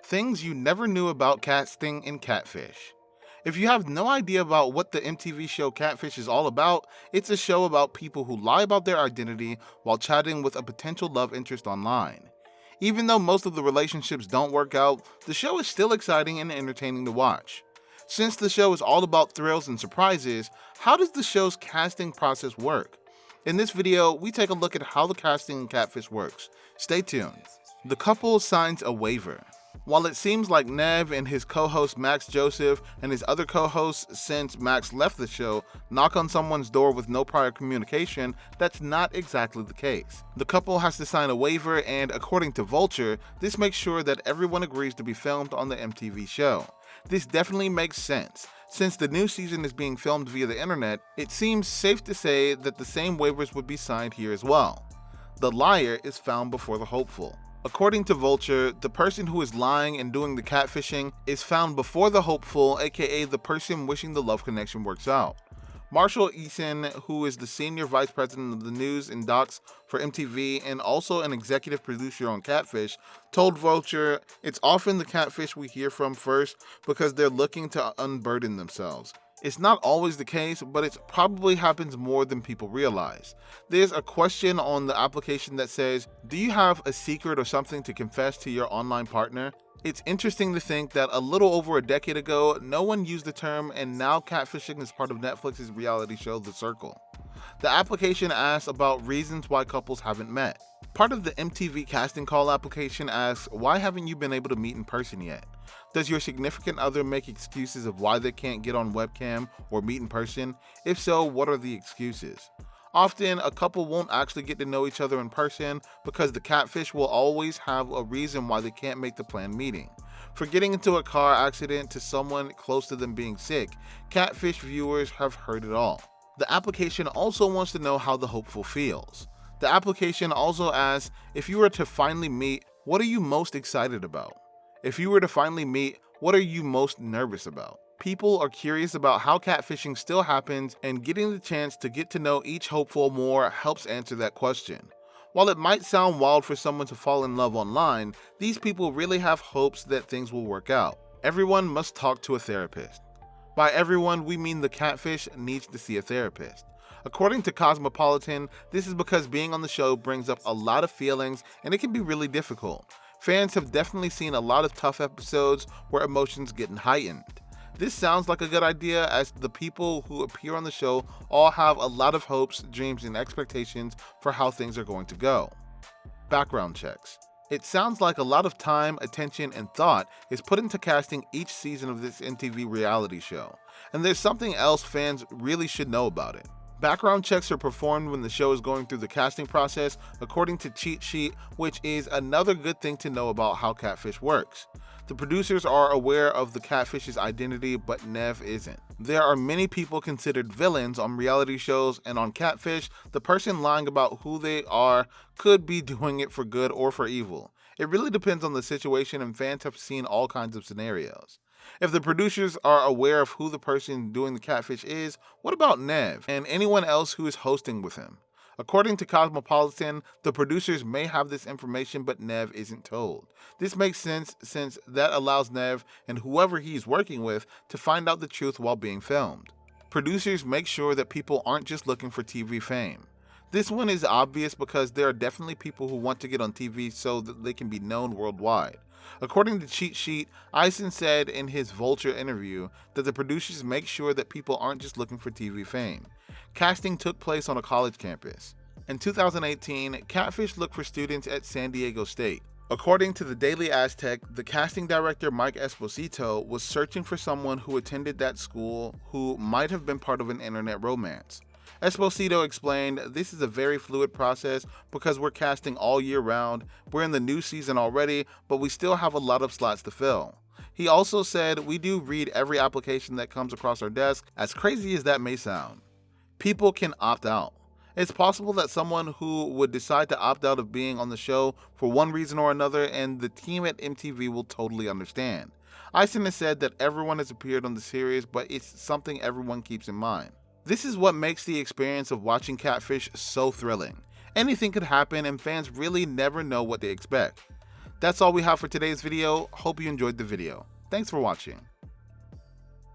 Things you never knew about casting in Catfish. If you have no idea about what the MTV show Catfish is all about, it's a show about people who lie about their identity while chatting with a potential love interest online. Even though most of the relationships don't work out, the show is still exciting and entertaining to watch. Since the show is all about thrills and surprises, how does the show's casting process work? In this video, we take a look at how the casting in Catfish works. Stay tuned. The couple signs a waiver. While it seems like Nev and his co-host Max Joseph and his other co-hosts since Max left the show knock on someone's door with no prior communication, that's not exactly the case. The couple has to sign a waiver, and according to Vulture, this makes sure that everyone agrees to be filmed on the MTV show. This definitely makes sense. Since the new season is being filmed via the internet, it seems safe to say that the same waivers would be signed here as well. The liar is found before the hopeful. According to Vulture, the person who is lying and doing the catfishing is found before the hopeful, aka the person wishing the love connection works out. Marshall Eason, who is the senior vice president of the news and docs for MTV and also an executive producer on Catfish, told Vulture, "It's often the catfish we hear from first because they're looking to unburden themselves. It's not always the case, but it probably happens more than people realize. There's a question on the application that says, do you have a secret or something to confess to your online partner? It's interesting to think that a little over a decade ago, no one used the term, and now catfishing is part of Netflix's reality show The Circle. The application asks about reasons why couples haven't met. Part of the MTV casting call application asks, why haven't you been able to meet in person yet? Does your significant other make excuses of why they can't get on webcam or meet in person? If so, what are the excuses? Often, a couple won't actually get to know each other in person because the catfish will always have a reason why they can't make the planned meeting. For getting into a car accident to someone close to them being sick, Catfish viewers have heard it all. The application also wants to know how the hopeful feels. The application also asks, if you were to finally meet, what are you most excited about? If you were to finally meet, what are you most nervous about? People are curious about how catfishing still happens, and getting the chance to get to know each hopeful more helps answer that question. While it might sound wild for someone to fall in love online, these people really have hopes that things will work out. Everyone must talk to a therapist. By everyone, we mean the catfish needs to see a therapist. According to Cosmopolitan, this is because being on the show brings up a lot of feelings and it can be really difficult. Fans have definitely seen a lot of tough episodes where emotions get heightened. This sounds like a good idea, as the people who appear on the show all have a lot of hopes, dreams, and expectations for how things are going to go. Background checks. It sounds like a lot of time, attention, and thought is put into casting each season of this MTV reality show, and there's something else fans really should know about it. Background checks are performed when the show is going through the casting process according to Cheat Sheet, which is another good thing to know about how Catfish works. The producers are aware of the catfish's identity, but Nev isn't. There are many people considered villains on reality shows, and on Catfish, the person lying about who they are could be doing it for good or for evil. It really depends on the situation, and fans have seen all kinds of scenarios. If the producers are aware of who the person doing the catfish is, what about Nev and anyone else who is hosting with him? According to Cosmopolitan, the producers may have this information, but Nev isn't told. This makes sense since that allows Nev and whoever he's working with to find out the truth while being filmed. Producers make sure that people aren't just looking for TV fame. This one is obvious because there are definitely people who want to get on TV so that they can be known worldwide. According to Cheat Sheet, Eisen said in his Vulture interview that the producers make sure that people aren't just looking for TV fame. Casting took place on a college campus. In 2018, Catfish looked for students at San Diego State. According to the Daily Aztec, the casting director Mike Esposito was searching for someone who attended that school who might have been part of an internet romance. Esposito explained, this is a very fluid process because we're casting all year round, we're in the new season already, but we still have a lot of slots to fill. He also said, we do read every application that comes across our desk, as crazy as that may sound. People can opt out. It's possible that someone who would decide to opt out of being on the show for one reason or another, and the team at MTV will totally understand. Eisen has said that everyone has appeared on the series, but it's something everyone keeps in mind. This is what makes the experience of watching Catfish so thrilling. Anything could happen, and fans really never know what they expect. That's all we have for today's video. Hope you enjoyed the video. Thanks for watching.